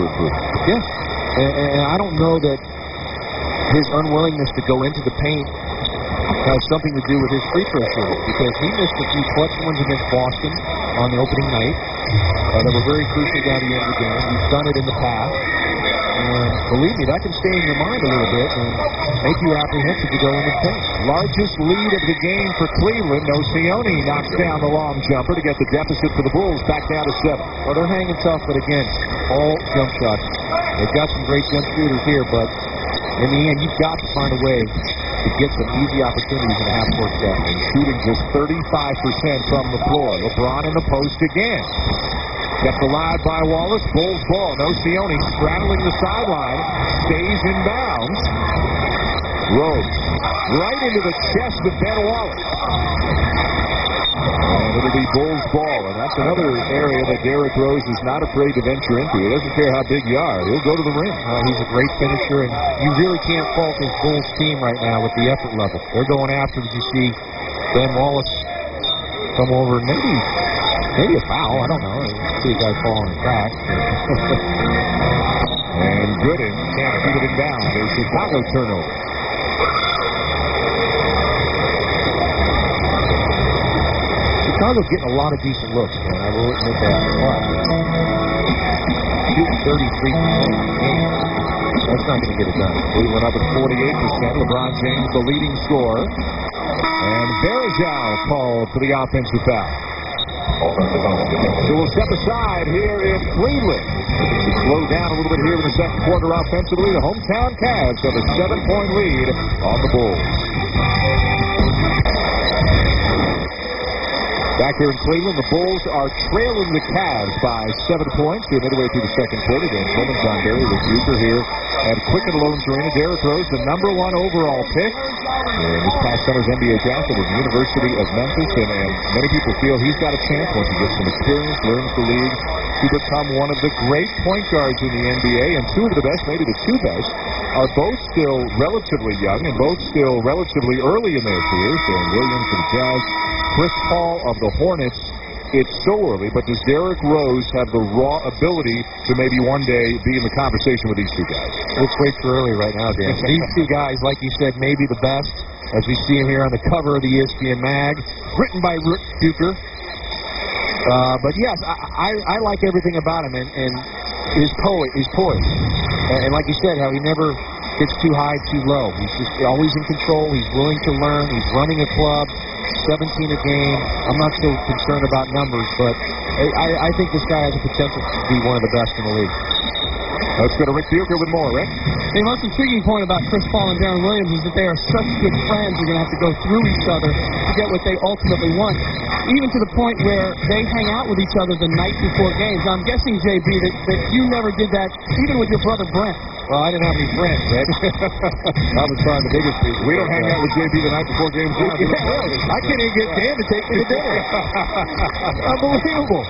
for a three. Yeah, and I don't know that his unwillingness to go into the paint has something to do with his free throw shooting, because he missed a few clutch ones against Boston on the opening night that were very crucial down the end of the game. He's done it in the past. And believe me, that can stay in your mind a little bit and make you apprehensive to go in the paint. Largest lead of the game for Cleveland. Nocioni knocks down the long jumper to get the deficit for the Bulls back down to 7. Well, they're hanging tough, but again, all jump shots. They've got some great jump shooters here, but in the end, you've got to find a way to get some easy opportunities in a half-court set. And shooting just 35% from the floor. LeBron in the post again. Kept alive by Wallace. Bulls ball. Nocioni straddling the sideline. Stays in bounds. Rose right into the chest of Ben Wallace. And it'll be Bulls ball. And that's another area that Derrick Rose is not afraid to venture into. He doesn't care how big you are. He'll go to the rim. He's a great finisher, and you really can't fault this Bulls team right now with the effort level. They're going after, as you see, Ben Wallace come over and maybe a foul. I don't know. I see a guy falling his back. And Gooden can't keep it in bounds. A Chicago turnover. Chicago's getting a lot of decent looks, man. I will admit that. Shooting 33%. That's not going to get it done. Cleveland up at 48%. LeBron James, the leading scorer. And Bergeau called for the offensive foul. So we'll step aside here in Cleveland. We slow down a little bit here in the second quarter offensively. The hometown Cavs have a 7-point lead on the Bulls. Back here in Cleveland, the Bulls are trailing the Cavs by 7 points here midway through the second quarter. Dan Coleman, John Barry, Rick Bucher here at Quicken Loans Arena. Derrick Rose, the #1 overall pick in this past summer's NBA draft at the University of Memphis, and many people feel he's got a chance once he gets some experience, learns the league, to become one of the great point guards in the NBA. And two of the best, maybe the two best, are both still relatively young and both still relatively early in their careers. Dan Williams of the Jazz, Chris Paul of the Hornets. It's so early, but does Derrick Rose have the raw ability to maybe one day be in the conversation with these two guys? It's way too early right now, Dan. These two guys, like you said, may be the best, as we see him here on the cover of the ESPN mag, written by Rick Bucher. But yes, I like everything about him, and his poise. And like you said, how he never gets too high, too low. He's just always in control. He's willing to learn. He's running a club. 17 a game. I'm not so concerned about numbers, but I think this guy has the potential to be one of the best in the league. Let's go to Rick Bucher with more, Rick. The most intriguing point about Chris Paul and Darren Williams is that they are such good friends. They're going to have to go through each other to get what they ultimately want, even to the point where they hang out with each other the night before games. Now, I'm guessing, JB, that you never did that, even with your brother Brent. Well, I didn't have any friends, Rick. That was probably the biggest reason. We don't hang out with JB the night before games. I can't even get Dan to take me to dinner. Unbelievable.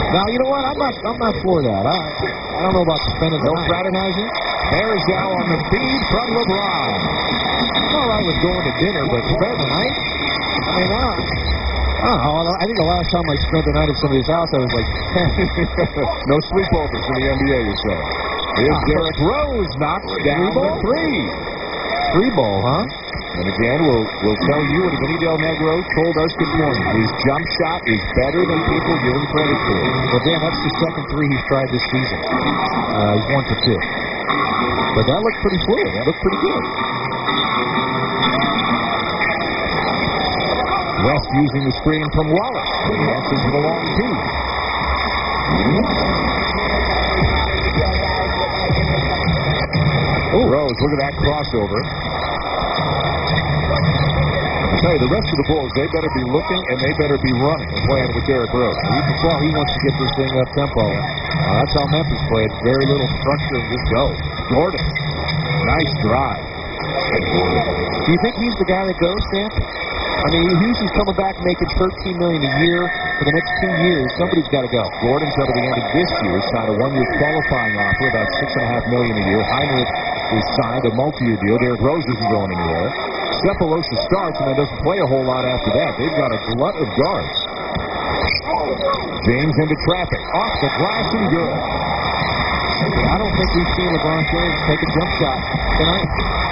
Now, you know what? I'm not for that. I don't know about spending the night. No fraternizing. Bergeau on the feed from LeBron. All right with going to dinner, but spend the night? I mean, I don't know. I think the last time I spent the night at somebody's house, I was like 10. No sleepovers in the NBA, you say. Here's Derrick Rose knocks down the three. Three ball, huh? And again, we'll tell you what Vinny Del Negro told us this morning. His jump shot is better than people give him credit for. Well, Dan, that's the second three he's tried this season. He's 1 for 2. But that looks pretty fluid. That looks pretty good. West using the screen from Wallace. Passes to the long two. Rose, look at that crossover. I'll tell you, the rest of the Bulls, they better be looking and they better be running and playing with Derrick Rose. You can tell he wants to get this thing up tempo. That's how Memphis played. Very little structure and just go. Gordon, nice drive. Do you think he's the guy that goes, Sam? I mean, he's coming back making $13 million a year for the next 2 years. Somebody's got to go. Gordon's up at the end of this year signed a 1-year qualifying offer, about $6.5 million a year. Heinrich is signed a multi-year deal. Derrick Rose isn't going anywhere. Cephalosha starts and then doesn't play a whole lot after that. They've got a glut of guards. James into traffic. Off the glass and good. I don't think we've seen LeBron James take a jump shot tonight.